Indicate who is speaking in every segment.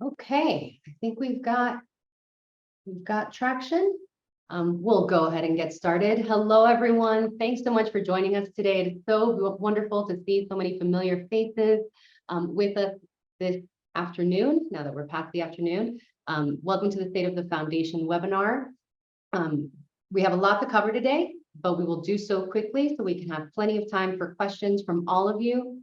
Speaker 1: Okay, I think we've got traction. We'll go ahead and get started. Hello, everyone. Thanks so much for joining us today. It is so wonderful to see so many familiar faces with us this afternoon, now that we're past the afternoon. Welcome to the State of the Foundation webinar. We have a lot to cover today, but we will do so quickly so we can have plenty of time for questions from all of you.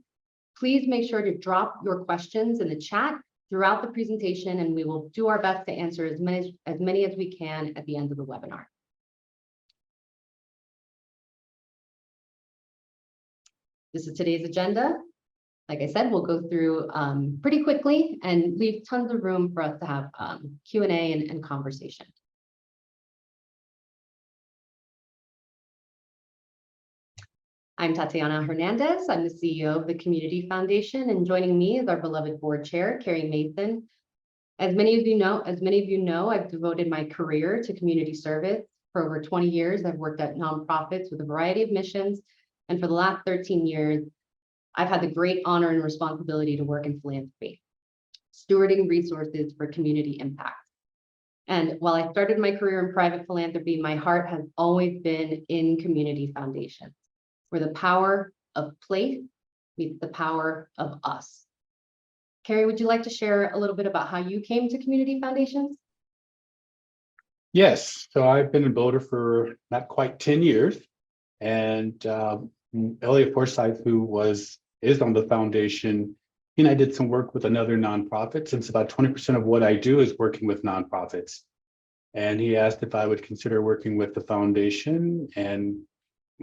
Speaker 1: Please make sure to drop your questions in the chat throughout the presentation, and we will do our best to answer as many as we can at the end of the webinar. This is today's agenda. Like I said, we'll go through pretty quickly and leave tons of room for us to have Q&A and conversation. I'm Tatiana Hernandez. I'm the CEO of the Community Foundation, and joining me is our beloved board chair, Carey Mason. As many of you know, I've devoted my career to community service. For over 20 years, I've worked at nonprofits with a variety of missions, and for the last 13 years, I've had the great honor and responsibility to work in philanthropy, stewarding resources for community impact. And while I started my career in private philanthropy, my heart has always been in community foundations, where the power of place meets the power of us. Carey, would you like to share a little bit about how you came to community foundations?
Speaker 2: Yes, so I've been in Boulder for not quite 10 years, and Elliot Forsyth, who is on the foundation, he and I did some work with another nonprofit, since about 20% of what I do is working with nonprofits. And he asked if I would consider working with the foundation, and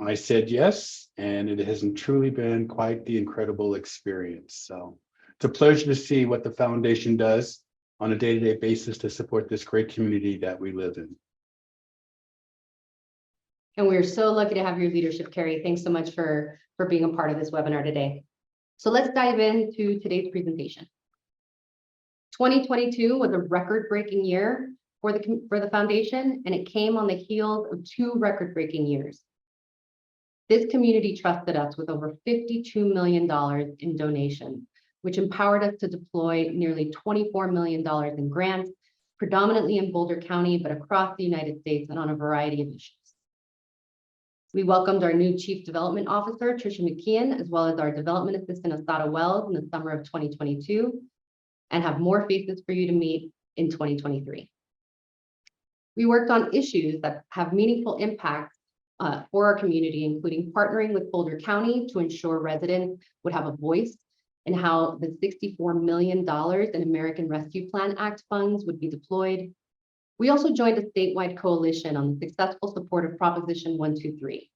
Speaker 2: I said yes, and it has truly been quite the incredible experience. So it's a pleasure to see what the foundation does on a day-to-day basis to support this great community that we live in.
Speaker 1: And we're so lucky to have your leadership, Carey. Thanks so much for being a part of this webinar today. So let's dive into today's presentation. 2022 was a record-breaking year for the foundation, and it came on the heels of 2 record-breaking years. This community trusted us with over $52 million in donations, which empowered us to deploy nearly $24 million in grants, predominantly in Boulder County, but across the United States and on a variety of issues. We welcomed our new Chief Development Officer, Tricia McKeon, as well as our Development Assistant, Asada Wells, in the summer of 2022, and have more faces for you to meet in 2023. We worked on issues that have meaningful impact for our community, including partnering with Boulder County to ensure residents would have a voice in how the $64 million in American Rescue Plan Act funds would be deployed. We also joined a statewide coalition on the successful support of Proposition 123,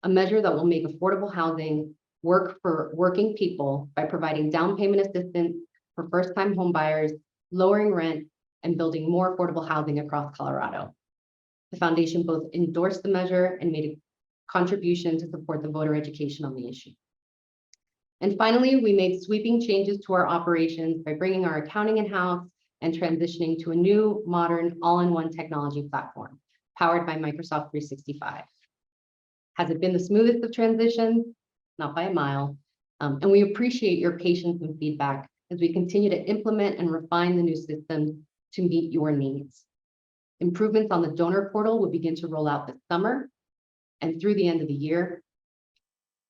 Speaker 1: a measure that will make affordable housing work for working people by providing down payment assistance for first-time home buyers, lowering rent, and building more affordable housing across Colorado. The foundation both endorsed the measure and made a contribution to support the voter education on the issue. And finally, we made sweeping changes to our operations by bringing our accounting in-house and transitioning to a new, modern, all-in-one technology platform powered by Microsoft 365. Has it been the smoothest of transitions? Not by a mile. And we appreciate your patience and feedback as we continue to implement and refine the new systems to meet your needs. Improvements on the donor portal will begin to roll out this summer and through the end of the year.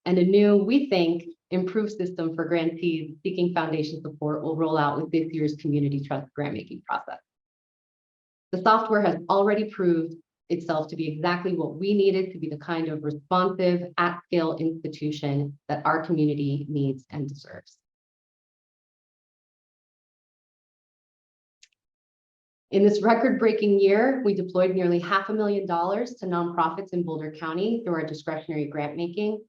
Speaker 1: And a new, we think, improved system for grantees seeking foundation support will roll out with this year's Community Trust grant-making process. The software has already proved itself to be exactly what we needed to be the kind of responsive, at-scale institution that our community needs and deserves. In this record-breaking year, we deployed nearly $500,000 to nonprofits in Boulder County through our discretionary grant making.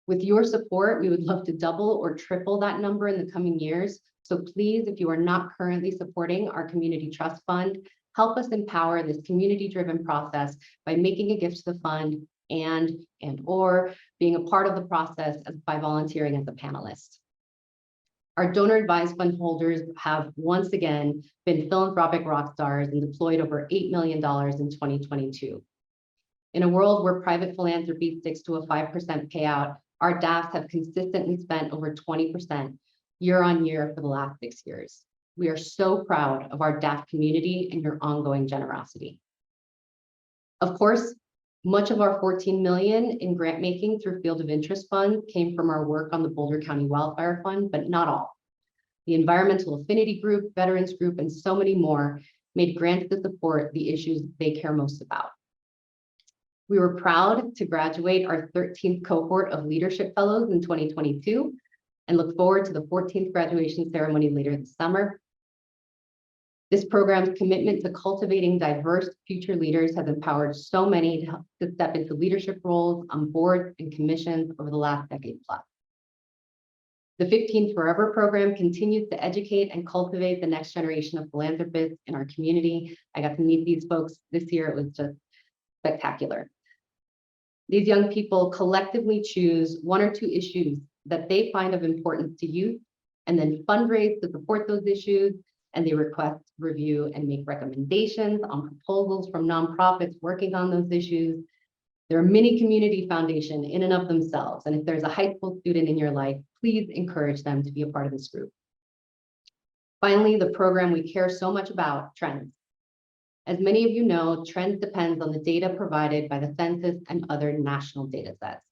Speaker 1: With your support, we would love to double or triple that number in the coming years. So please, if you are not currently supporting our Community Trust Fund, help us empower this community-driven process by making a gift to the fund and/or being a part of the process by volunteering as a panelist. Our donor advised fund holders have once again been philanthropic rock stars and deployed over $8 million in 2022. In a world where private philanthropy sticks to a 5% payout, our DAFs have consistently spent over 20% year on year for the last 6 years. We are so proud of our DAF community and your ongoing generosity. Of course, much of our 14 million in grant making through Field of Interest Fund came from our work on the Boulder County Wildfire Fund, but not all. The Environmental Affinity Group, Veterans Group, and so many more made grants to support the issues they care most about. We were proud to graduate our 13th cohort of Leadership Fellows in 2022 and look forward to the 14th graduation ceremony later this summer. This program's commitment to cultivating diverse future leaders has empowered so many to step into leadership roles on boards and commissions over the last decade plus. The 15 Forever program continues to educate and cultivate the next generation of philanthropists in our community. I got to meet these folks this year. It was just spectacular. These young people collectively choose one or two issues that they find of importance to youth and then fundraise to support those issues. And they request, review, and make recommendations on proposals from nonprofits working on those issues. They're a mini community foundation in and of themselves. And if there's a high school student in your life, please encourage them to be a part of this group. Finally, the program we care so much about, Trends. As many of you know, Trends depends on the data provided by the census and other national data sets.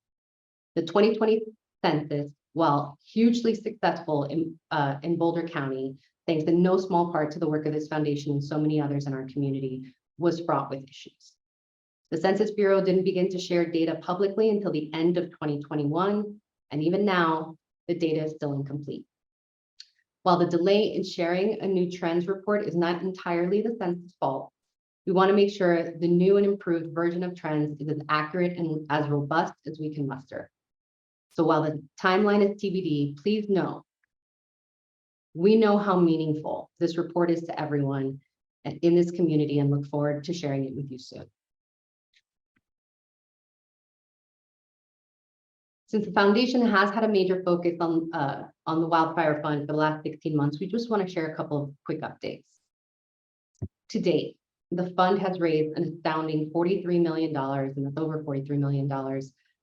Speaker 1: The 2020 census, while hugely successful in Boulder County, thanks in no small part to the work of this foundation and so many others in our community, was fraught with issues. The Census Bureau didn't begin to share data publicly until the end of 2021, and even now, the data is still incomplete. While the delay in sharing a new trends report is not entirely the census fault, we want to make sure the new and improved version of trends is as accurate and as robust as we can muster. So while the timeline is TBD, please know we know how meaningful this report is to everyone in this community and look forward to sharing it with you soon. Since the foundation has had a major focus on the Wildfire Fund for the last 16 months, we just want to share a couple of quick updates. To date, the fund has raised an astounding $43 million, and that's over $43 million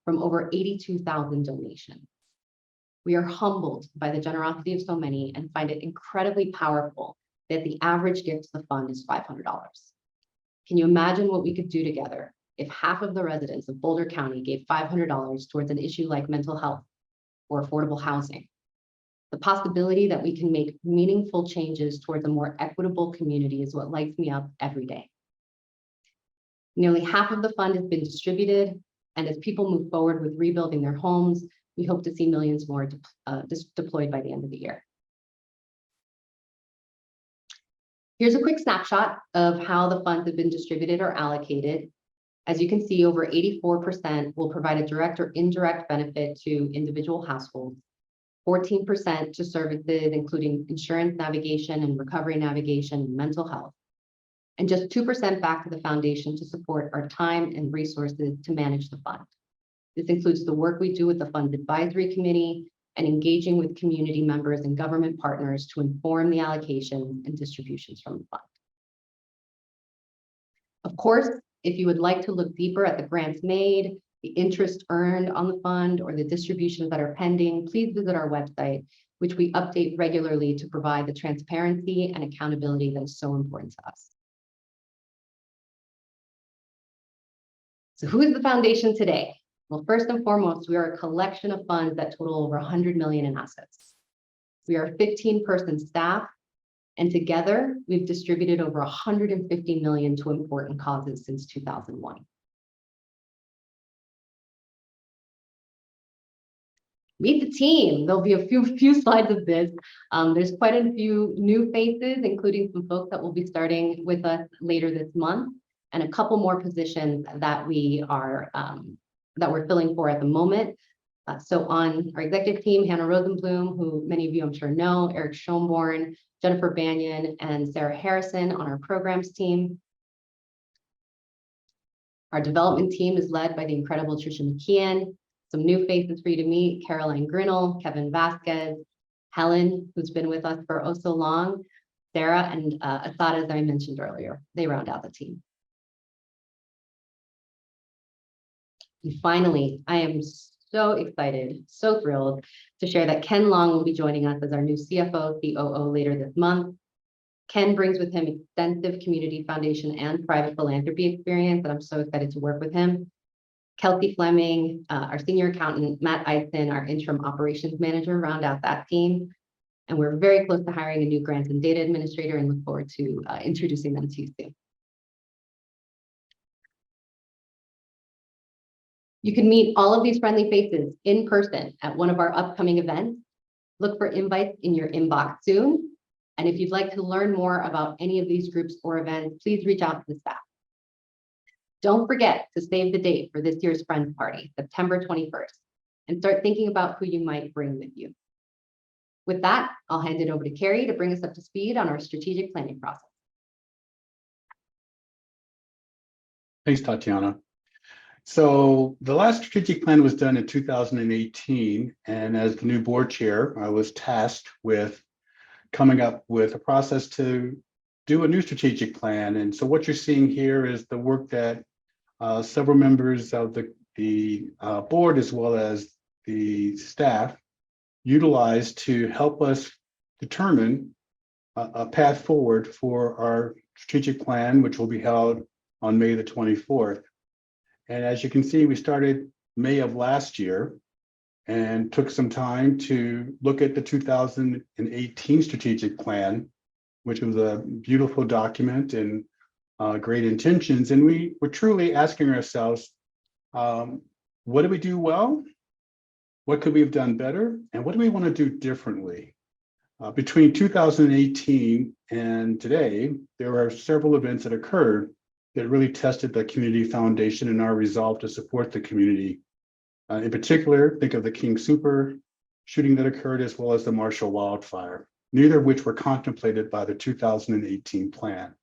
Speaker 1: from over 82,000 donations. We are humbled by the generosity of so many and find it incredibly powerful that the average gift to the fund is $500. Can you imagine what we could do together if half of the residents of Boulder County gave $500 towards an issue like mental health or affordable housing? The possibility that we can make meaningful changes towards a more equitable community is what lights me up every day. Nearly half of the fund has been distributed, and as people move forward with rebuilding their homes, we hope to see millions more deployed by the end of the year. Here's a quick snapshot of how the funds have been distributed or allocated. As you can see, over 84% will provide a direct or indirect benefit to individual households, 14% to services, including insurance navigation and recovery navigation and mental health, and just 2% back to the foundation to support our time and resources to manage the fund. This includes the work we do with the Fund's Advisory Committee and engaging with community members and government partners to inform the allocation and distributions from the fund. Of course, if you would like to look deeper at the grants made, the interest earned on the fund, or the distributions that are pending, please visit our website, which we update regularly to provide the transparency and accountability that is so important to us. So who is the foundation today? Well, first and foremost, we are a collection of funds that total over 100 million in assets. We are a 15-person staff, and together we've distributed over 150 million to important causes since 2001. Meet the team. There'll be a few slides of this. There's quite a few new faces, including some folks that will be starting with us later this month, and a couple more positions that we are that we're filling for at the moment. So on our executive team, Hannah Rosenblum, who many of you I'm sure know, Eric Schomborn, Jennifer Banyan, and Sarah Harrison on our programs team. Our development team is led by the incredible Tricia McKeon. Some new faces for you to meet: Caroline Grinnell, Kevin Vasquez, Helen, who's been with us for oh so long, Sarah, and Asada, as I mentioned earlier. They round out the team. And finally, I am so excited, so thrilled to share that Ken Long will be joining us as our new CFO, COO later this month. Ken brings with him extensive community foundation and private philanthropy experience, and I'm so excited to work with him. Kelsey Fleming, our senior accountant, Matt Eisen, our interim operations manager, round out that team. And we're very close to hiring a new grants and data administrator and look forward to introducing them to you soon. You can meet all of these friendly faces in person at one of our upcoming events. Look for invites in your inbox soon. And if you'd like to learn more about any of these groups or events, please reach out to the staff. Don't forget to save the date for this year's Friends Party, September 21st, and start thinking about who you might bring with you. With that, I'll hand it over to Carey to bring us up to speed on our strategic planning process.
Speaker 2: Thanks, Tatiana. So the last strategic plan was done in 2018, and as the new board chair, I was tasked with coming up with a process to do a new strategic plan. And so what you're seeing here is the work that several members of the board, as well as the staff, utilized to help us determine a path forward for our strategic plan, which will be held on May the 24th. And as you can see, we started May of last year and took some time to look at the 2018 strategic plan, which was a beautiful document and great intentions. And we were truly asking ourselves, what did we do well? What could we have done better? And what do we want to do differently? Between 2018 and today, there are several events that occurred that really tested the community foundation and our resolve to support the community. In particular, think of the King Super shooting that occurred, as well as the Marshall wildfire, neither of which were contemplated by the 2018 plan.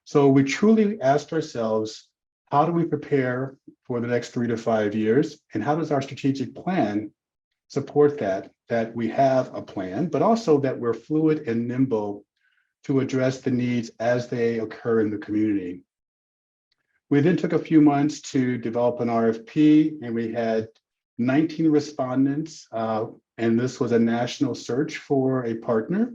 Speaker 2: So we truly asked ourselves, how do we prepare for the next 3 to 5 years? And how does our strategic plan support that we have a plan, but also that we're fluid and nimble to address the needs as they occur in the community? We then took a few months to develop an RFP, and we had 19 respondents, and this was a national search for a partner.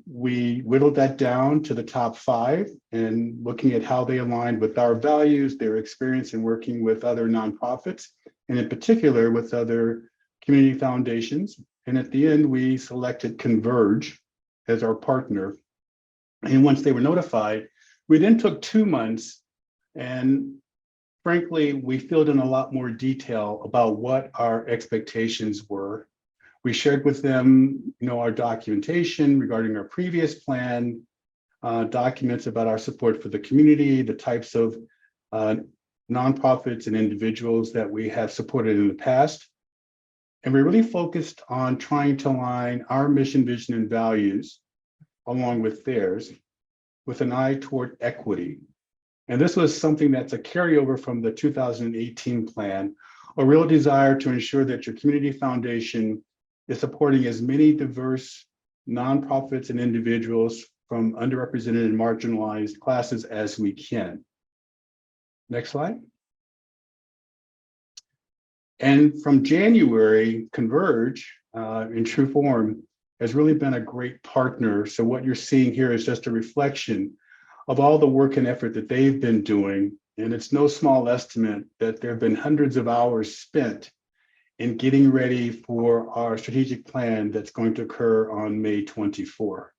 Speaker 2: We whittled that down to the top 5 and looking at how they aligned with our values, their experience in working with other nonprofits, and in particular with other community foundations. And at the end, we selected Converge as our partner. And once they were notified, we then took 2 months, and frankly, we filled in a lot more detail about what our expectations were. We shared with them, our documentation regarding our previous plan, documents about our support for the community, the types of nonprofits and individuals that we have supported in the past. And we really focused on trying to align our mission, vision, and values along with theirs with an eye toward equity. And this was something that's a carryover from the 2018 plan, a real desire to ensure that your community foundation is supporting as many diverse nonprofits and individuals from underrepresented and marginalized classes as we can. Next slide. And from January, Converge, in true form, has really been a great partner. So what you're seeing here is just a reflection of all the work and effort that they've been doing. And it's no small estimate that there have been hundreds of hours spent in getting ready for our strategic plan that's going to occur on May 24.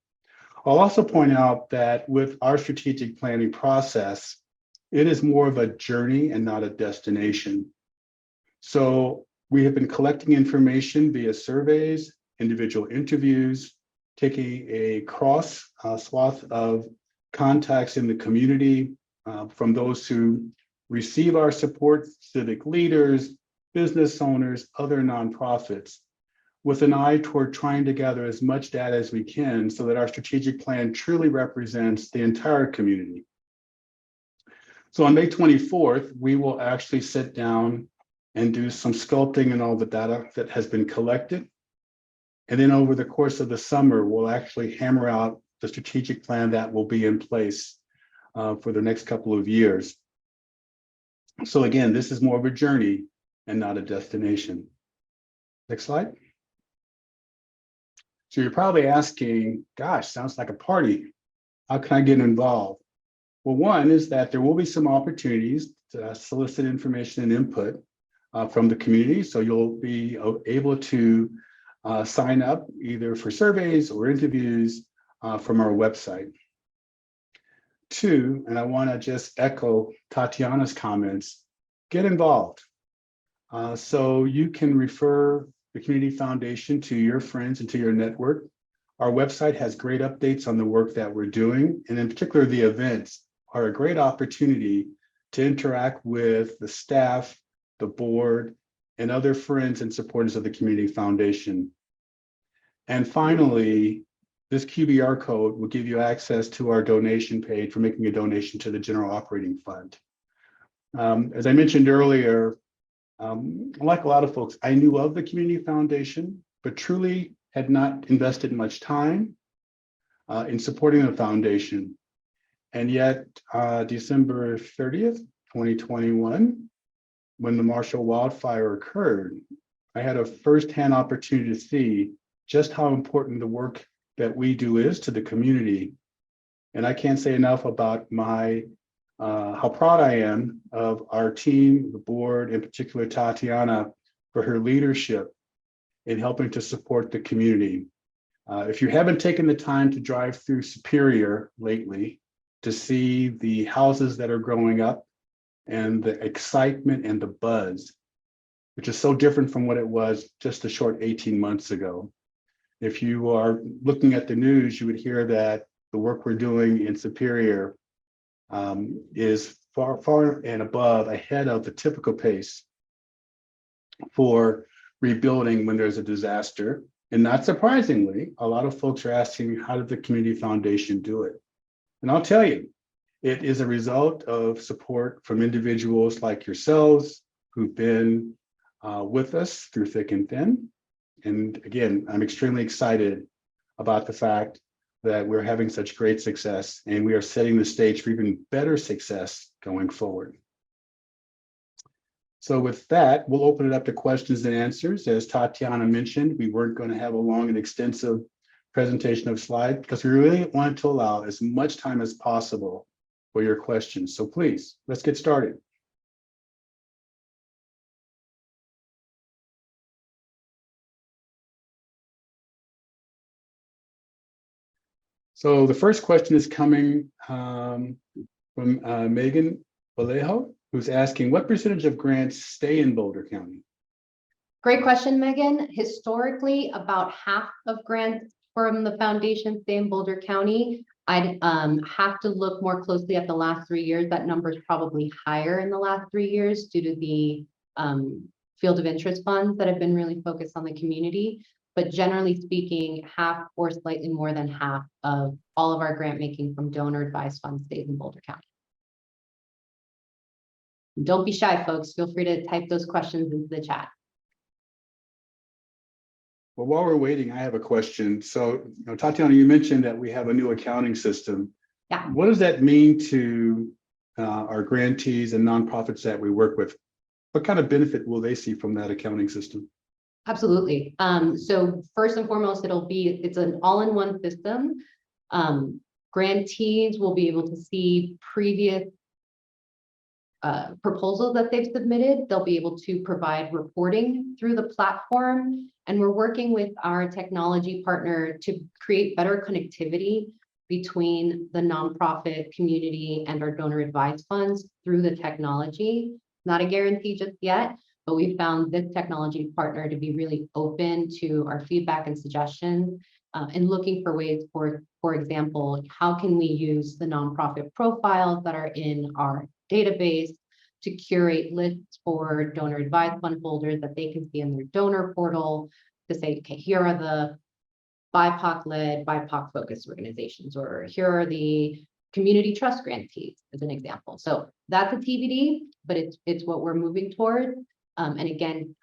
Speaker 2: I'll also point out that with our strategic planning process, it is more of a journey and not a destination. So we have been collecting information via surveys, individual interviews, taking a cross swath of contacts in the community from those who receive our support, civic leaders, business owners, other nonprofits, with an eye toward trying to gather as much data as we can so that our strategic plan truly represents the entire community. So on May 24th, we will actually sit down and do some sculpting and all the data that has been collected. And then over the course of the summer, we'll actually hammer out the strategic plan that will be in place for the next couple of years. So again, this is more of a journey and not a destination. Next slide. So you're probably asking, gosh, sounds like a party. How can I get involved? Well, one is that there will be some opportunities to solicit information and input from the community. So you'll be able to sign up either for surveys or interviews from our website. Two, and I want to just echo Tatiana's comments, get involved. So you can refer the Community Foundation to your friends and to your network. Our website has great updates on the work that we're doing, and in particular, the events are a great opportunity to interact with the staff, the board, and other friends and supporters of the Community Foundation. And finally, this QBR code will give you access to our donation page for making a donation to the General Operating Fund. As I mentioned earlier, like a lot of folks, I knew of the Community Foundation, but truly had not invested much time in supporting the foundation. And yet, December 30th, 2021, when the Marshall wildfire occurred, I had a firsthand opportunity to see just how important the work that we do is to the community. And I can't say enough about how proud I am of our team, the board, in particular Tatiana, for her leadership in helping to support the community. If you haven't taken the time to drive through Superior lately to see the houses that are growing up and the excitement and the buzz, which is so different from what it was just a short 18 months ago. If you are looking at the news, you would hear that the work we're doing in Superior is far and above, ahead of the typical pace for rebuilding when there's a disaster. And not surprisingly, a lot of folks are asking, how did the Community Foundation do it? And I'll tell you, it is a result of support from individuals like yourselves who've been with us through thick and thin. And again, I'm extremely excited about the fact that we're having such great success, and we are setting the stage for even better success going forward. So with that, we'll open it up to questions and answers. As Tatiana mentioned, we weren't going to have a long and extensive presentation of slides because we really wanted to allow as much time as possible for your questions. So please, let's get started. So the first question is coming from Megan Vallejo, who's asking, what percentage of grants stay in Boulder County?
Speaker 1: Great question, Megan. Historically, about half of grants from the foundation stay in Boulder County. I'd have to look more closely at the last 3 years. That number is probably higher in the last 3 years due to the field of interest funds that have been really focused on the community. But generally speaking, half or slightly more than half of all of our grant making from donor advised funds stays in Boulder County. Don't be shy, folks. Feel free to type those questions into the chat.
Speaker 2: Well, while we're waiting, I have a question. So, Tatiana, you mentioned that we have a new accounting system.
Speaker 1: Yeah.
Speaker 2: What does that mean to our grantees and nonprofits that we work with? What kind of benefit will they see from that accounting system?
Speaker 1: Absolutely. So first and foremost, it's an all-in-one system. Grantees will be able to see previous proposals that they've submitted. They'll be able to provide reporting through the platform. And we're working with our technology partner to create better connectivity between the nonprofit community and our donor advised funds through the technology. Not a guarantee just yet, but we found this technology partner to be really open to our feedback and suggestions and looking for ways for example, how can we use the nonprofit profiles that are in our database to curate lists for donor advised fund holders that they can see in their donor portal to say, okay, here are the BIPOC-led, BIPOC-focused organizations, or here are the community trust grantees, as an example. So that's a TBD, but it's what we're moving toward. And again,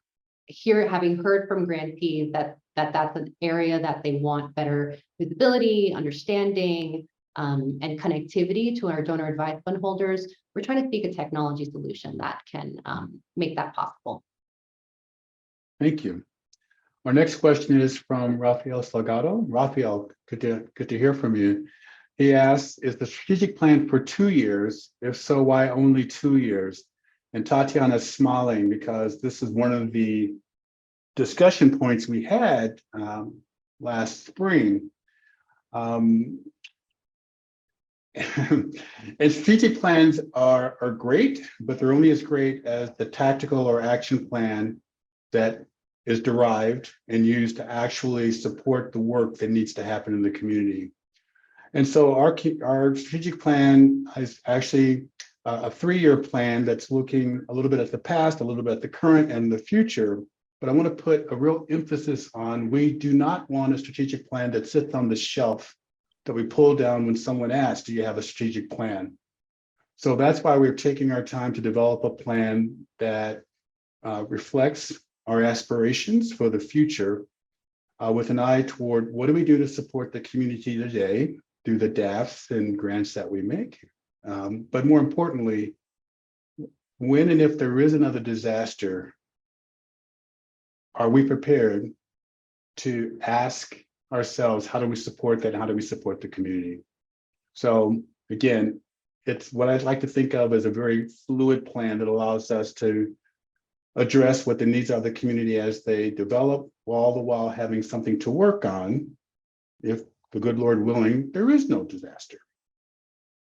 Speaker 1: here, having heard from grantees that's an area that they want better visibility, understanding, and connectivity to our donor advised fund holders, we're trying to seek a technology solution that can make that possible.
Speaker 2: Thank you. Our next question is from Rafael Salgado. Rafael, good to hear from you. He asks, is the strategic plan for 2 years? If so, why only 2 years? And Tatiana is smiling because this is one of the discussion points we had last spring. And strategic plans are great, but they're only as great as the tactical or action plan that is derived and used to actually support the work that needs to happen in the community. And so our strategic plan is actually a 3-year plan that's looking a little bit at the past, a little bit at the current and the future. But I want to put a real emphasis on, we do not want a strategic plan that sits on the shelf that we pull down when someone asks, do you have a strategic plan? So that's why we're taking our time to develop a plan that reflects our aspirations for the future with an eye toward what do we do to support the community today through the DAFs and grants that we make. But more importantly, when and if there is another disaster, are we prepared to ask ourselves, how do we support that? How do we support the community? So again, it's what I'd like to think of as a very fluid plan that allows us to address what the needs of the community as they develop, all the while having something to work on if the good Lord willing, there is no disaster.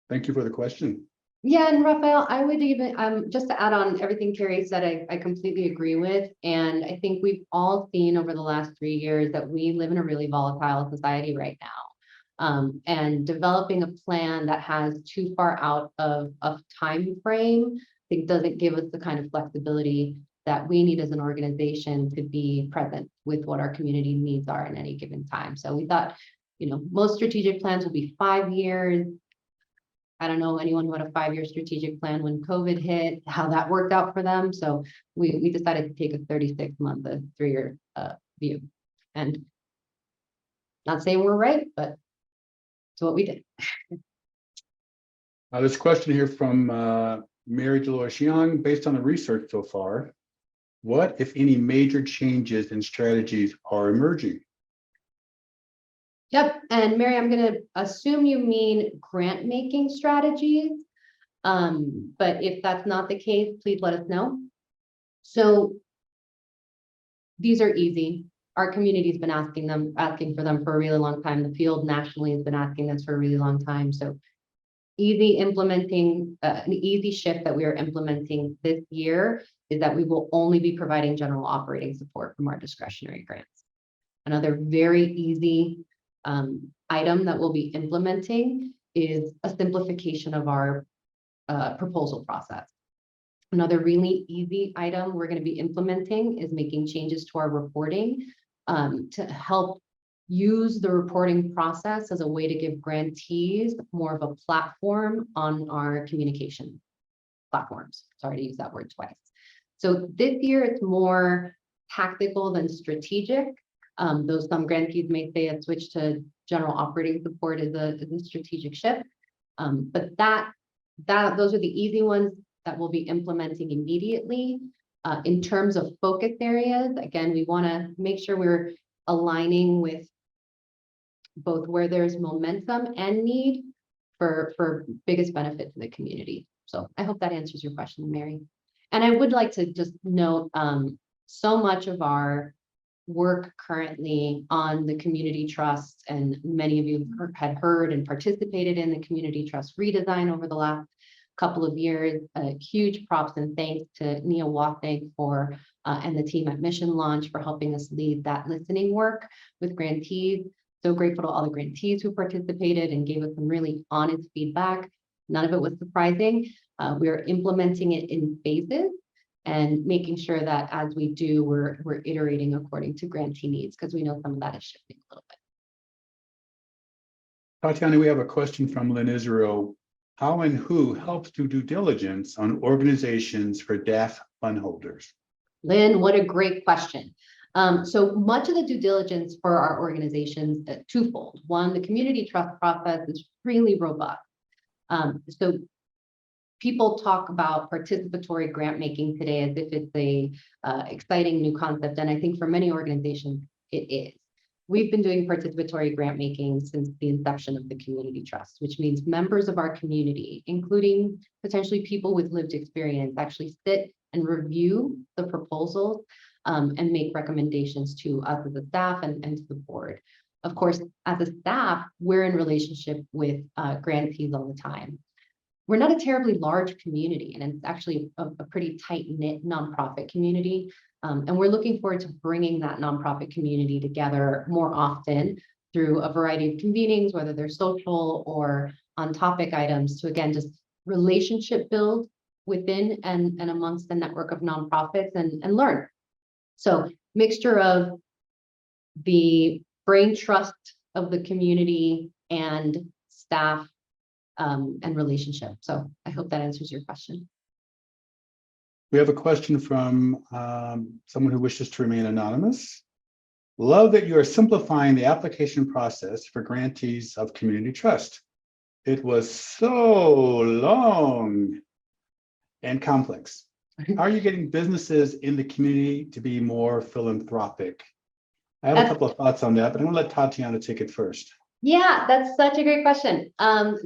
Speaker 2: Thank you for the question.
Speaker 1: Yeah, and Raphael, I would even, just to add on everything Carey said, I completely agree with. And I think we've all seen over the last 3 years that we live in a really volatile society right now. And developing a plan that has too far out of time frame, I think doesn't give us the kind of flexibility that we need as an organization to be present with what our community needs are in any given time. So we thought, most strategic plans will be 5 years. I don't know anyone who had a 5-year strategic plan when COVID hit, how that worked out for them. So we decided to take a 36-month, 3-year view. And not saying we're right, but it's what we did.
Speaker 2: This question here from Mary Dolores Young, based on the research so far, what, if any, major changes and strategies are emerging?
Speaker 1: Yep, and Mary, I'm going to assume you mean grant making strategies. But if that's not the case, please let us know. So these are easy. Our community's been asking for them for a really long time. The field nationally has been asking this for a really long time. So easy implementing, an easy shift that we are implementing this year is that we will only be providing general operating support from our discretionary grants. Another very easy item that we'll be implementing is a simplification of our proposal process. Another really easy item we're going to be implementing is making changes to our reporting to help use the reporting process as a way to give grantees more of a platform on our communication platforms. Sorry to use that word twice. So this year it's more tactical than strategic. Though some grantees may say a switch to general operating support is a strategic shift. But those are the easy ones that we'll be implementing immediately. In terms of focus areas, again, we want to make sure we're aligning with both where there's momentum and need for biggest benefit to the community. So I hope that answers your question, Mary. And I would like to just note, so much of our work currently on the community trust, and many of you had heard and participated in the community trust redesign over the last couple of years. Huge props and thanks to Nia Wathink and the team at Mission Launch for helping us lead that listening work with grantees. So grateful to all the grantees who participated and gave us some really honest feedback. None of it was surprising. We are implementing it in phases and making sure that as we do, we're iterating according to grantee needs, because we know some of that is shifting a little bit.
Speaker 2: Tatiana, we have a question from Lynn Israel. How and who helps do due diligence on organizations for DAF fund holders?
Speaker 1: Lynn, what a great question. So much of the due diligence for our organizations is twofold. One, the community trust process is really robust. So people talk about participatory grant making today as if it's a exciting new concept, and I think for many organizations it is. We've been doing participatory grant making since the inception of the Community Trust, which means members of our community, including potentially people with lived experience, actually sit and review the proposals and make recommendations to us as a staff and to the board. Of course, as a staff, we're in relationship with grantees all the time. We're not a terribly large community, and it's actually a pretty tight-knit nonprofit community. And we're looking forward to bringing that nonprofit community together more often through a variety of convenings, whether they're social or on topic items, to again, just relationship build within and amongst the network of nonprofits and learn. So mixture of the brain trust of the community and staff and relationship. So I hope that answers your question.
Speaker 2: We have a question from someone who wishes to remain anonymous. Love that you are simplifying the application process for grantees of Community Trust. It was so long and complex. How are you getting businesses in the community to be more philanthropic? I have a couple of thoughts on that, but I'm going to let Tatiana take it first.
Speaker 1: Yeah, that's such a great question.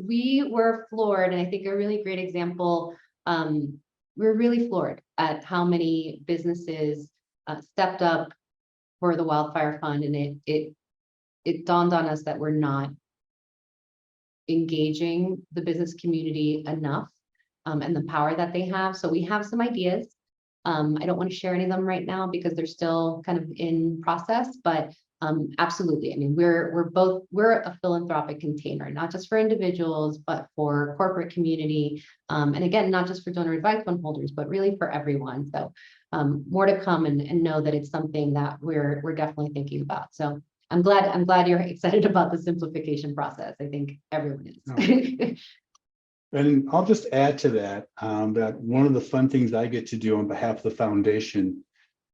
Speaker 1: We were floored, and I think a really great example. We're really floored at how many businesses stepped up for the Wildfire Fund, and it dawned on us that we're not engaging the business community enough and the power that they have. So we have some ideas. I don't want to share any of them right now because they're still kind of in process, but absolutely. I mean, we're a philanthropic container, not just for individuals, but for corporate community. And again, not just for donor advised fund holders, but really for everyone. So more to come, and know that it's something that we're definitely thinking about. So I'm glad you're excited about the simplification process. I think everyone is.
Speaker 2: Oh. And I'll just add to that, that one of the fun things I get to do on behalf of the foundation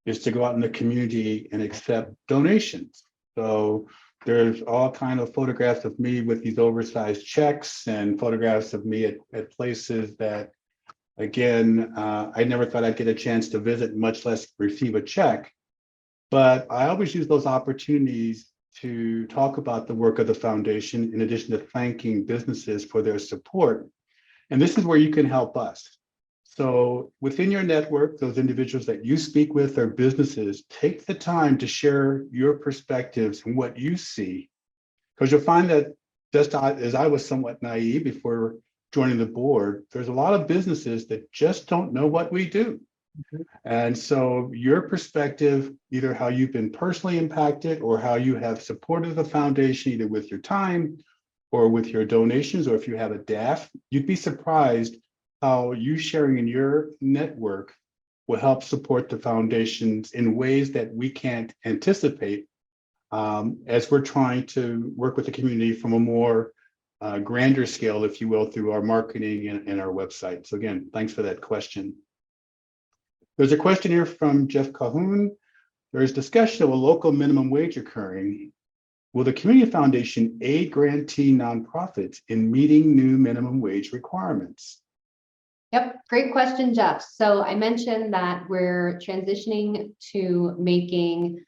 Speaker 2: is to go out in the community and accept donations. So there's all kind of photographs of me with these oversized checks and photographs of me at places that, again, I never thought I'd get a chance to visit, much less receive a check. But I always use those opportunities to talk about the work of the foundation, in addition to thanking businesses for their support. And this is where you can help us. So within your network, those individuals that you speak with or businesses, take the time to share your perspectives and what you see, because you'll find that, just as I was somewhat naive before joining the board, there's a lot of businesses that just don't know what we do. Mm-hmm. And so your perspective, either how you've been personally impacted or how you have supported the foundation, either with your time or with your donations, or if you have a DAF, you'd be surprised how you sharing in your network will help support the foundations in ways that we can't anticipate as we're trying to work with the community from a more grander scale, if you will, through our marketing and our website. So again, thanks for that question. There's a question here from Jeff Cahoon. There is discussion of a local minimum wage occurring. Will the Community Foundation aid grantee nonprofits in meeting new minimum wage requirements?
Speaker 1: Yep, great question, Jeff. So I mentioned that we're transitioning to making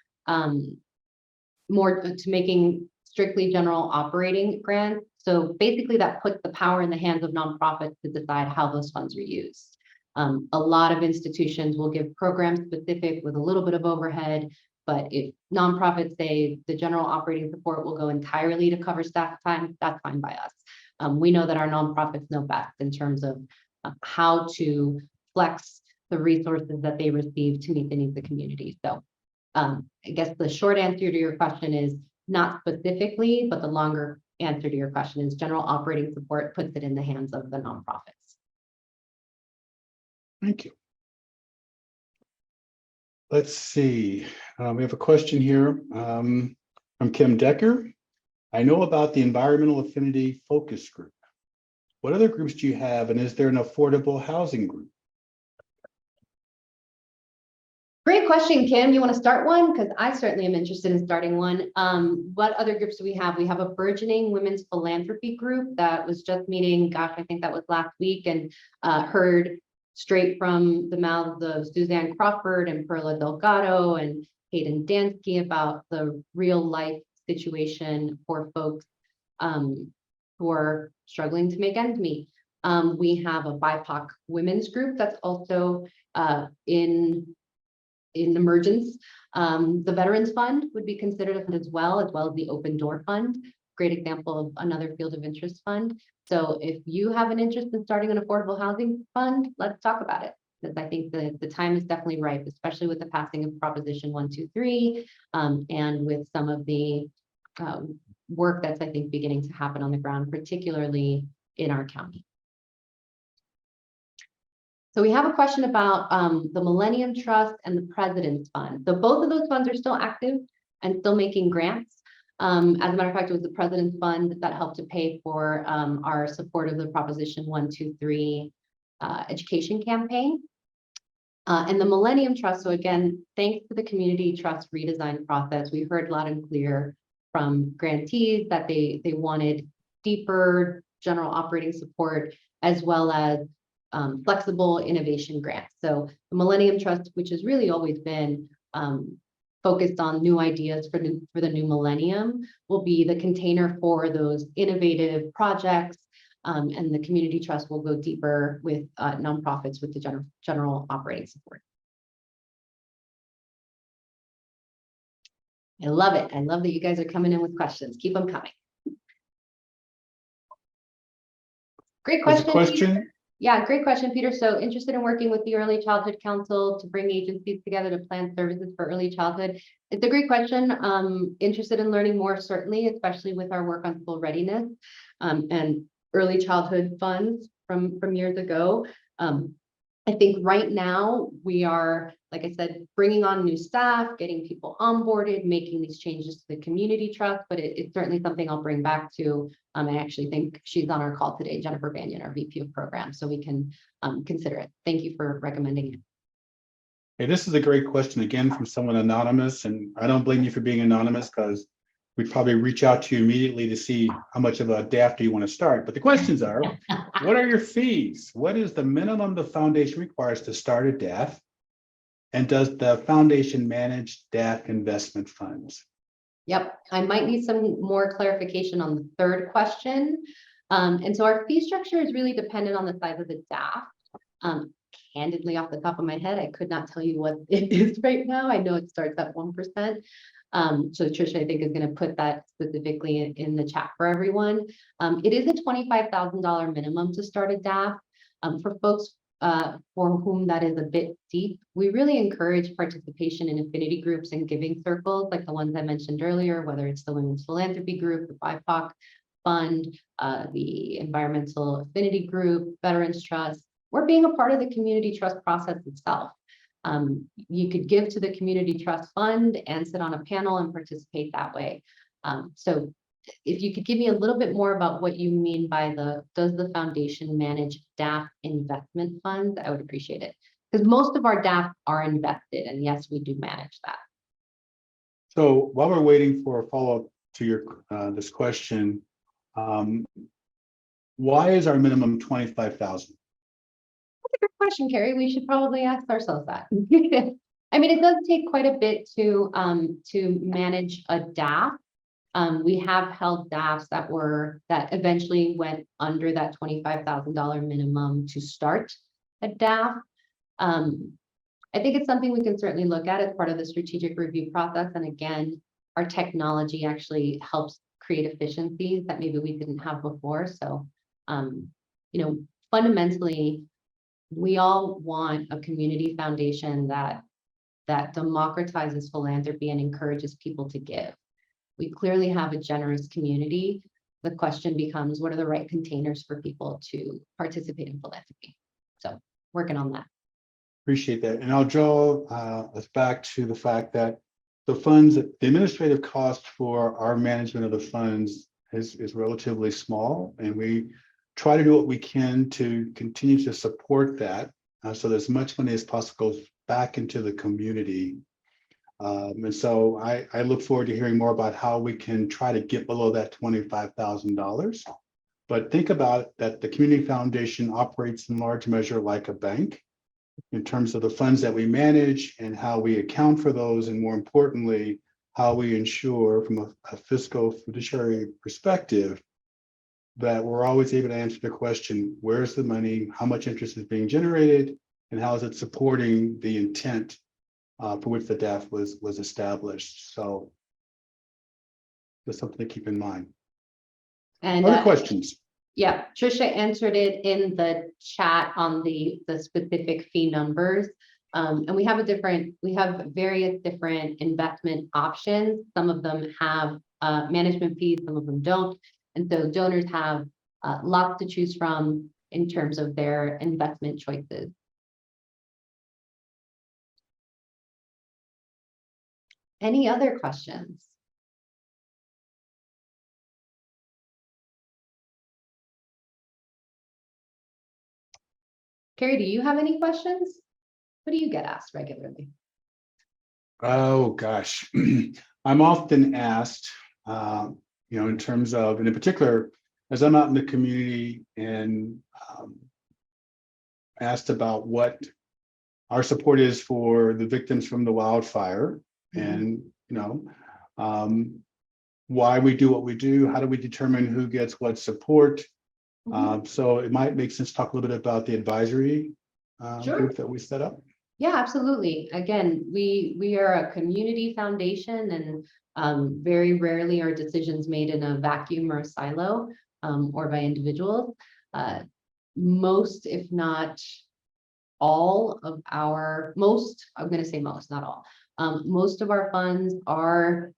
Speaker 1: making strictly general operating grants. So basically that puts the power in the hands of nonprofits to decide how those funds are used. A lot of institutions will give program specific with a little bit of overhead, but if nonprofits say the general operating support will go entirely to cover staff time, that's fine by us. We know that our nonprofits know best in terms of how to flex the resources that they receive to meet the needs of the community. So I guess the short answer to your question is not specifically, but the longer answer to your question is general operating support puts it in the hands of the nonprofits.
Speaker 2: Thank you. Let's see. We have a question here from Kim Decker. I know about the Environmental Affinity Focus Group. What other groups do you have, and is there an affordable housing group?
Speaker 1: Great question, Kim. You want to start one? Because I certainly am interested in starting one. What other groups do we have? We have a burgeoning women's philanthropy group that was just meeting, gosh, I think that was last week, and heard straight from the mouths of Suzanne Crawford and Perla Delgado and Hayden Dansky about the real life situation for folks who are struggling to make ends meet. We have a BIPOC women's group that's also in emergence. The Veterans Fund would be considered as well as the Open Door Fund. Great example of another field of interest fund. So if you have an interest in starting an affordable housing fund, let's talk about it. Because I think the time is definitely ripe, especially with the passing of Proposition 123 and with some of the work that's, I think, beginning to happen on the ground, particularly in our county. So we have a question about the Millennium Trust and the President's Fund. So both of those funds are still active and still making grants. As a matter of fact, it was the President's Fund that helped to pay for our support of the Proposition 123 education campaign. And the Millennium Trust, so again, thanks to the Community Trust redesign process, we heard loud and clear from grantees that they wanted deeper general operating support as well as flexible innovation grants. So the Millennium Trust, which has really always been focused on new ideas for the new millennium, will be the container for those innovative projects. And the Community Trust will go deeper with nonprofits with the general operating support. I love it. I love that you guys are coming in with questions. Keep them coming. Great question. Yeah, great question, Peter. So interested in working with the Early Childhood Council to bring agencies together to plan services for early childhood. It's a great question. Interested in learning more, certainly, especially with our work on school readiness and early childhood funds from years ago. I think right now we are, like I said, bringing on new staff, getting people onboarded, making these changes to the Community Trust, but it's certainly something I'll bring back to. I actually think she's on our call today, Jennifer Banyan, our VP of Programs, so we can consider it. Thank you for recommending it.
Speaker 2: Hey, this is a great question again from someone anonymous, and I don't blame you for being anonymous because we'd probably reach out to you immediately to see how much of a DAF do you want to start. But the questions are, what are your fees? What is the minimum the foundation requires to start a DAF? And does the foundation manage DAF investment funds?
Speaker 1: Yep, I might need some more clarification on the third question. And so our fee structure is really dependent on the size of the DAF. Candidly, off the top of my head, I could not tell you what it is right now. I know it starts at 1%. So Tricia, I think, is going to put that specifically in the chat for everyone. It is a $25,000 minimum to start a DAF. For folks for whom that is a bit deep, we really encourage participation in affinity groups and giving circles like the ones I mentioned earlier, whether it's the Women's Philanthropy Group, the BIPOC Fund, the Environmental Affinity Group, Veterans Trust, or being a part of the Community Trust process itself. You could give to the Community Trust Fund and sit on a panel and participate that way. So if you could give me a little bit more about what you mean by does the foundation manage DAF investment funds, I would appreciate it. Because most of our DAF are invested, and yes, we do manage that.
Speaker 2: So while we're waiting for a follow-up to your this question, why is our minimum 25,000?
Speaker 1: That's a good question, Carey. We should probably ask ourselves that. I mean, it does take quite a bit to manage a DAF. We have held DAFs that eventually went under that $25,000 minimum to start a DAF. I think it's something we can certainly look at as part of the strategic review process. And again, our technology actually helps create efficiencies that maybe we didn't have before. So, you know, fundamentally, we all want a community foundation that democratizes philanthropy and encourages people to give. We clearly have a generous community. The question becomes, what are the right containers for people to participate in philanthropy? So working on that.
Speaker 2: Appreciate that. And I'll draw us back to the fact that the funds, the administrative cost for our management of the funds is relatively small. And we try to do what we can to continue to support that so that as much money as possible goes back into the community. And so I look forward to hearing more about how we can try to get below that $25,000. But think about that the Community Foundation operates in large measure like a bank in terms of the funds that we manage and how we account for those, and more importantly, how we ensure from a fiscal fiduciary perspective that we're always able to answer the question, where's the money, how much interest is being generated, and how is it supporting the intent for which the DAF was established. So that's something to keep in mind.
Speaker 1: And
Speaker 2: Other questions?
Speaker 1: yeah, Trisha answered it in the chat on the specific fee numbers. And we have various different investment options. Some of them have management fees, some of them don't. And so donors have lots to choose from in terms of their investment choices. Any other questions? Carey, do you have any questions? What do you get asked regularly?
Speaker 2: Oh, gosh. I'm often asked, in terms of, and in particular, as I'm out in the community and asked about what our support is for the victims from the wildfire, and, why we do what we do, how do we determine who gets what support? So it might make sense to talk a little bit about the advisory group that we set up.
Speaker 1: Yeah, absolutely. Again, we are a community foundation, and very rarely are decisions made in a vacuum or a silo, or by individuals. Most, if not all of our, I'm going to say most, not all. Most of our funds are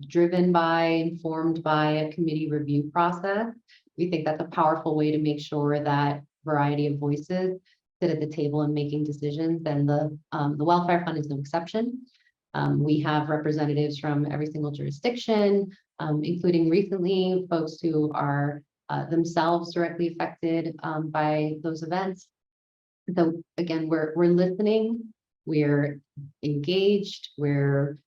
Speaker 1: driven by, informed by a committee review process. We think that's a powerful way to make sure that variety of voices sit at the table in making decisions, and the Wildfire Fund is no exception. We have representatives from every single jurisdiction, including recently folks who are themselves directly affected by those events. So again, we're listening, we're engaged, we're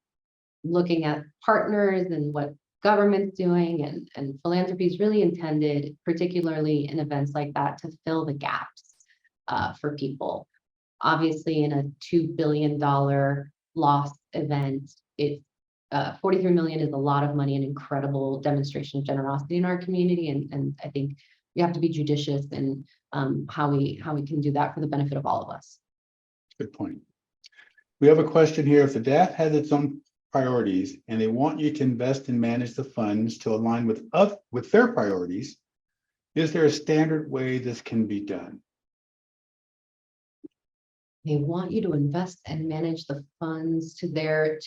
Speaker 1: looking at partners and what government's doing, and philanthropy is really intended, particularly in events like that, to fill the gaps for people. Obviously, in a $2 billion loss event, it's $43 million is a lot of money, an incredible demonstration of generosity in our community, and I think we have to be judicious in how we can do that for the benefit of all of us.
Speaker 2: Good point. We have a question here. If the DAF has its own priorities and they want you to invest and manage the funds to align with their priorities, is there a standard way this can be done?
Speaker 1: They want you to invest and manage the funds to their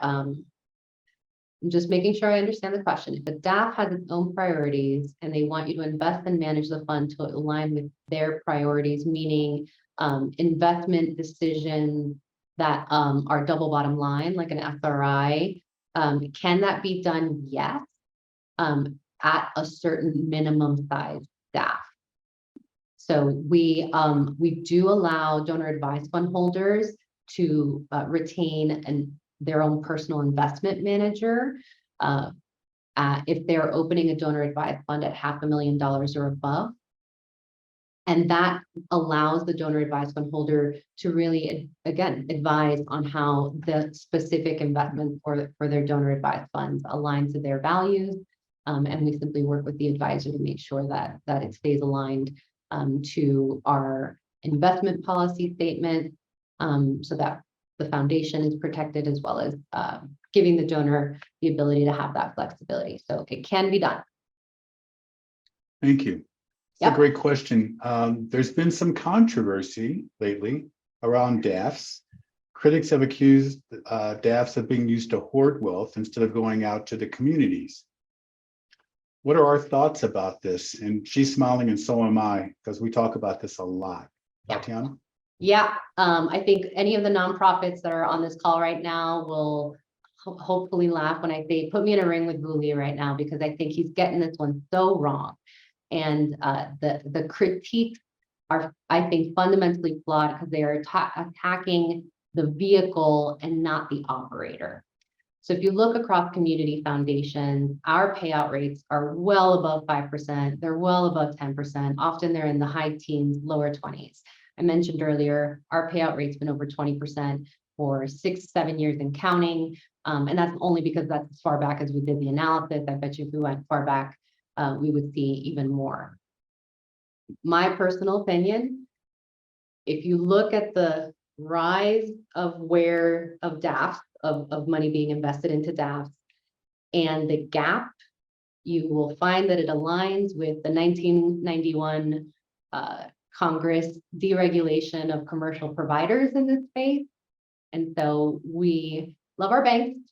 Speaker 1: I'm just making sure I understand the question. If the DAF has its own priorities and they want you to invest and manage the fund to align with their priorities, meaning investment decisions that are double bottom line, like an SRI, can that be done? Yes, at a certain minimum size DAF. So we do allow donor advised fund holders to retain their own personal investment manager if they're opening a donor advised fund at $500,000 or above. And that allows the donor advised fund holder to really, again, advise on how the specific investment for their donor advised funds aligns to their values. And we simply work with the advisor to make sure that it stays aligned to our investment policy statement, so that the foundation is protected, as well as giving the donor the ability to have that flexibility. So it can be done.
Speaker 2: Thank you. That's a great question. There's been some controversy lately around DAFs. Critics have accused DAFs of being used to hoard wealth instead of going out to the communities. What are our thoughts about this? And she's smiling, and so am I, because we talk about this a lot. Tatiana?
Speaker 1: Yeah, I think any of the nonprofits that are on this call right now will hopefully laugh when I say, put me in a ring with Vuli right now, because I think he's getting this one so wrong. And the critique are, I think, fundamentally flawed because they are attacking the vehicle and not the operator. So if you look across community foundations, our payout rates are well above 5%. They're well above 10%. Often they're in the high teens, lower 20s. I mentioned earlier, our payout rate's been over 20% for 6, 7 years and counting. And that's only because that's as far back as we did the analysis. I bet you if we went far back, we would see even more. My personal opinion, if you look at the rise of DAFs, of money being invested into DAFs and the gap, you will find that it aligns with the 1991 Congress deregulation of commercial providers in this space. And so we love our banks,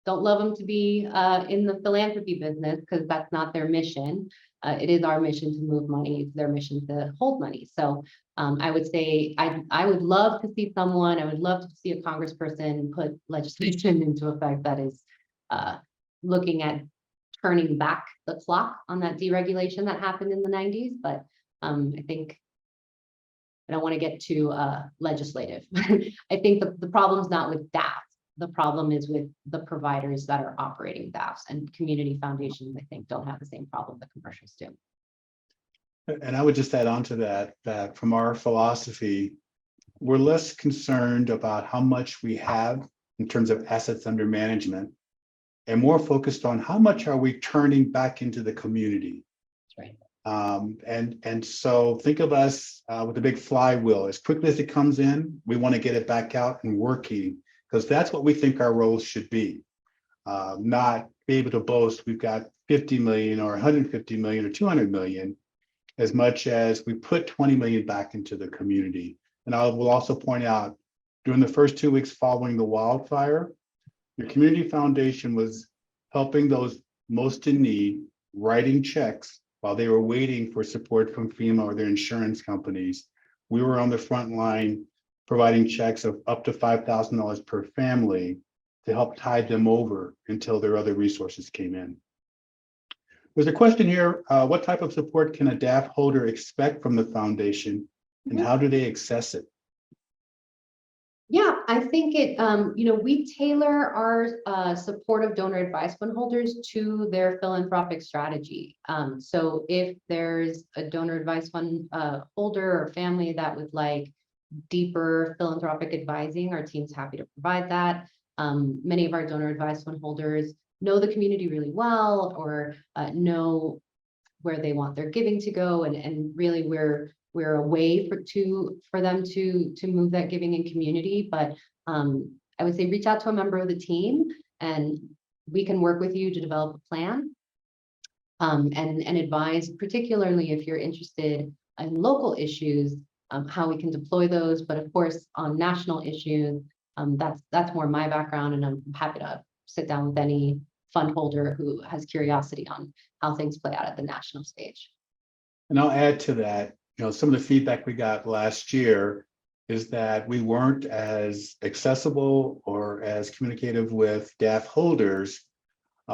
Speaker 1: don't love them to be in the philanthropy business because that's not their mission. It is our mission to move money. It's their mission to hold money. So I would say I would love to see someone, I would love to see a congressperson put legislation into effect that is looking at turning back the clock on that deregulation that happened in the 90s. But I think I don't want to get too legislative. I think the problem's not with DAFs. The problem is with the providers that are operating DAFs, and community foundations, I think, don't have the same problem that commercials do.
Speaker 2: And I would just add on to that, that from our philosophy, we're less concerned about how much we have in terms of assets under management and more focused on how much are we turning back into the community.
Speaker 1: That's right.
Speaker 2: And so think of us with a big flywheel. As quickly as it comes in, we want to get it back out and working, because that's what we think our roles should be. Not be able to boast we've got 50 million or 150 million or 200 million, as much as we put 20 million back into the community. And I will also point out, during the first 2 weeks following the wildfire, the Community Foundation was helping those most in need, writing checks while they were waiting for support from FEMA or their insurance companies. We were on the front line providing checks of up to $5,000 per family to help tide them over until their other resources came in. There's a question here, what type of support can a DAF holder expect from the foundation, and how do they access it?
Speaker 1: Yeah, I think it, we tailor our supportive donor advice fund holders to their philanthropic strategy. So if there's a donor advice fund holder or family that would like deeper philanthropic advising, our team's happy to provide that. Many of our donor advice fund holders know the community really well, or know where they want their giving to go, and really we're a way for them to move that giving in community. But I would say reach out to a member of the team and we can work with you to develop a plan and advise, particularly if you're interested in local issues, how we can deploy those. But of course, on national issues, that's more my background, and I'm happy to sit down with any fund holder who has curiosity on how things play out at the national stage.
Speaker 2: And I'll add to that, some of the feedback we got last year is that we weren't as accessible or as communicative with DAF holders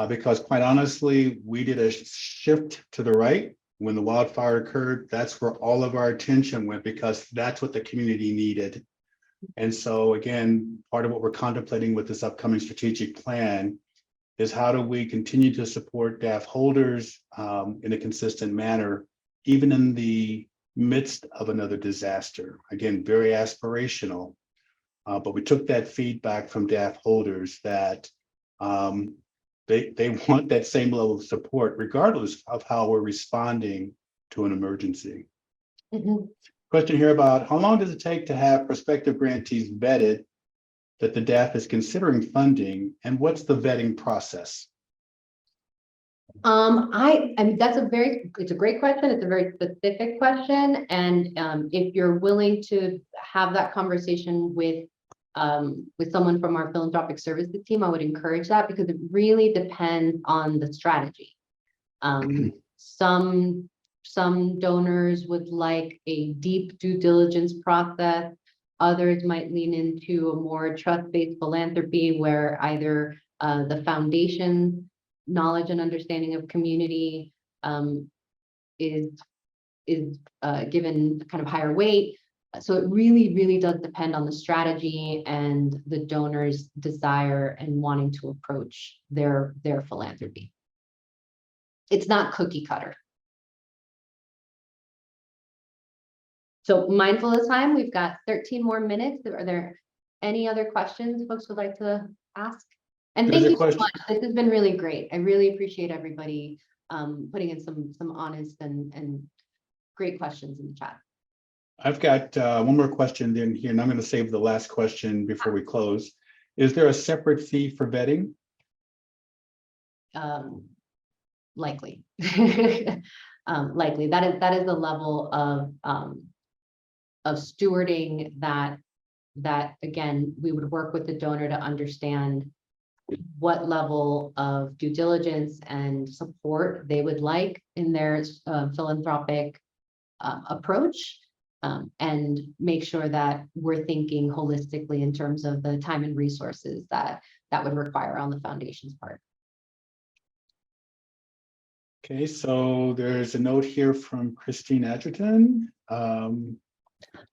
Speaker 2: because, quite honestly, we did a shift to the right when the wildfire occurred. That's where all of our attention went, because that's what the community needed. And so again, part of what we're contemplating with this upcoming strategic plan is how do we continue to support DAF holders in a consistent manner, even in the midst of another disaster. Again, very aspirational, but we took that feedback from DAF holders that they want that same level of support, regardless of how we're responding to an emergency.
Speaker 1: Mm-hmm.
Speaker 2: Question here about how long does it take to have prospective grantees vetted that the DAF is considering funding, and what's the vetting process?
Speaker 1: I mean, it's a great question. It's a very specific question. And if you're willing to have that conversation with someone from our philanthropic services team, I would encourage that, because it really depends on the strategy. Some donors would like a deep due diligence process. Others might lean into a more trust-based philanthropy where either the foundation knowledge and understanding of community is is given kind of higher weight. So it really, really does depend on the strategy and the donor's desire and wanting to approach their philanthropy. It's not cookie cutter. So mindful of time, we've got 13 more minutes. Are there any other questions folks would like to ask? And thank you so much. This has been really great. I really appreciate everybody putting in some honest and great questions in the chat.
Speaker 2: I've got one more question then here, and I'm going to save the last question before we close. Is there a separate fee for vetting?
Speaker 1: Likely. Likely. That is the level of stewarding that again, we would work with the donor to understand what level of due diligence and support they would like in their philanthropic approach, and make sure that we're thinking holistically in terms of the time and resources that would require on the foundation's part.
Speaker 2: Okay, so there's a note here from Christine Adgerton.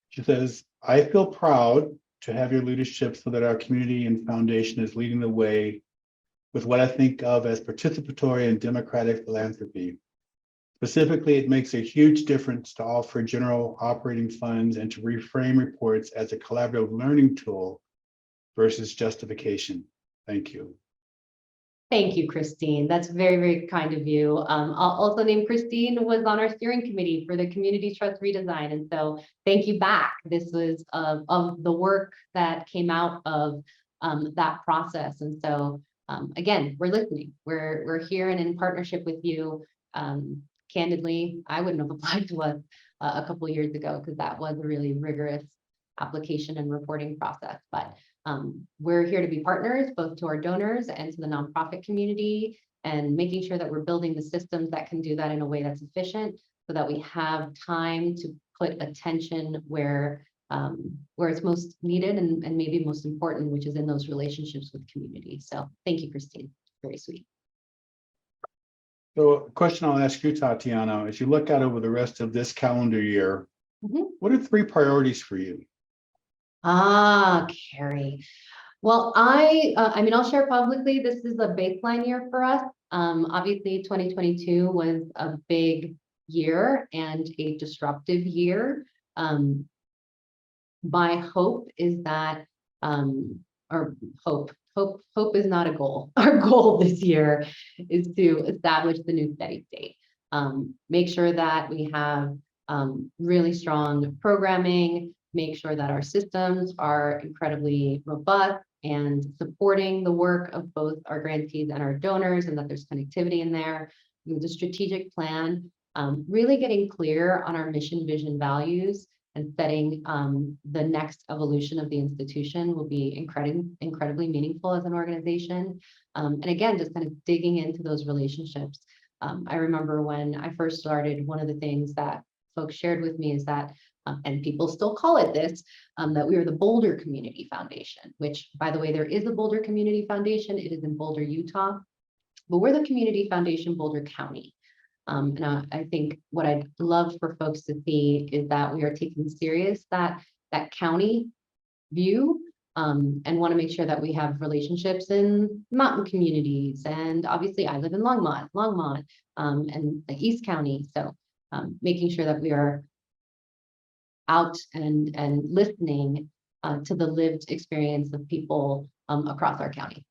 Speaker 2: She says, I feel proud to have your leadership so that our community and foundation is leading the way with what I think of as participatory and democratic philanthropy. Specifically, it makes a huge difference to offer general operating funds and to reframe reports as a collaborative learning tool versus justification. Thank you.
Speaker 1: Thank you, Christine. That's very, very kind of you. I'll also name Christine was on our steering committee for the community trust redesign. And so thank you back. This was of the work that came out of that process. And so again, we're listening. We're here and in partnership with you. Candidly, I wouldn't have applied to us a couple of years ago because that was a really rigorous application and reporting process. But we're here to be partners, both to our donors and to the nonprofit community, and making sure that we're building the systems that can do that in a way that's efficient so that we have time to put attention where it's most needed and maybe most important, which is in those relationships with community. So thank you, Christine. Very sweet.
Speaker 2: So a question I'll ask you, Tatiana, as you look out over the rest of this calendar year, what are 3 priorities for you?
Speaker 1: Carey. Well, I mean, I'll share publicly, this is a baseline year for us. Obviously 2022 was a big year and a disruptive year. My hope is that, or hope is not a goal. Our goal this year is to establish the new steady state. Make sure that we have really strong programming, make sure that our systems are incredibly robust and supporting the work of both our grantees and our donors, and that there's connectivity in there. The strategic plan, really getting clear on our mission, vision, values, and setting the next evolution of the institution will be incredibly meaningful as an organization. And again, just kind of digging into those relationships. I remember when I first started, one of the things that folks shared with me is that, and people still call it this, that we are the Boulder Community Foundation, which, by the way, there is a Boulder Community Foundation. It is in Boulder, Utah, but we're the Community Foundation Boulder County. And I think what I'd love for folks to see is that we are taking serious that county view, and want to make sure that we have relationships in mountain communities. And obviously I live in Longmont, and the East County. So making sure that we are out and listening to the lived experience of people across our county.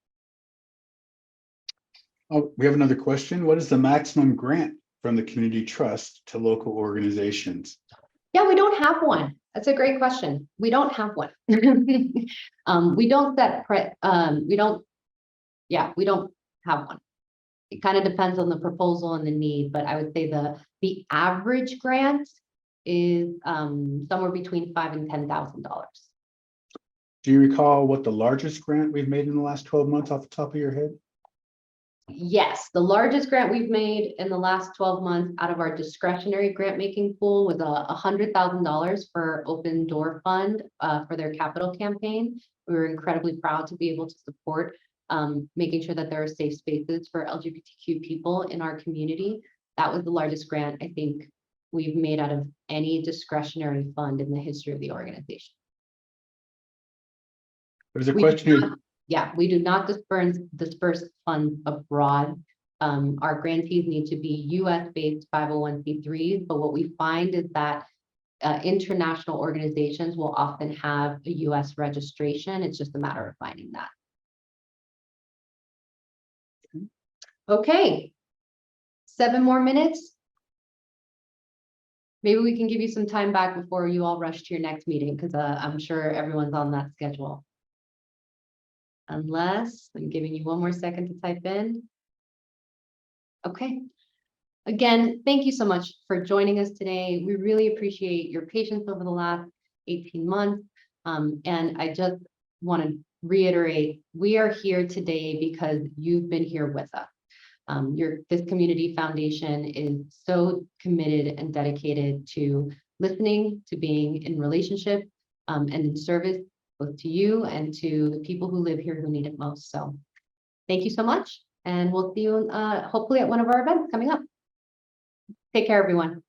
Speaker 2: Oh, we have another question. What is the maximum grant from the community trust to local organizations?
Speaker 1: Yeah, we don't have one. That's a great question. We don't have one. We don't have one. It kind of depends on the proposal and the need, but I would say the average grant is somewhere between $5,000 and $10,000.
Speaker 2: Do you recall what the largest grant we've made in the last 12 months off the top of your head?
Speaker 1: Yes, the largest grant we've made in the last 12 months out of our discretionary grant making pool was $100,000 for Open Door Fund for their capital campaign. We were incredibly proud to be able to support making sure that there are safe spaces for LGBTQ people in our community. That was the largest grant I think we've made out of any discretionary fund in the history of the organization.
Speaker 2: There's a
Speaker 1: We do
Speaker 2: question here.
Speaker 1: not- Yeah, we do not disperse funds abroad. Our grantees need to be US-based 501c3s, but what we find is that international organizations will often have a US registration. It's just a matter of finding that. Okay. 7 more minutes. Maybe we can give you some time back before you all rush to your next meeting, because I'm sure everyone's on that schedule. Unless I'm giving you one more second to type in. Okay. Again, thank you so much for joining us today. We really appreciate your patience over the last 18 months. And I just want to reiterate, we are here today because you've been here with us. This community foundation is so committed and dedicated to listening, to being in relationship, and in service both to you and to the people who live here who need it most. So thank you so much. And we'll see you hopefully at one of our events coming up. Take care, everyone.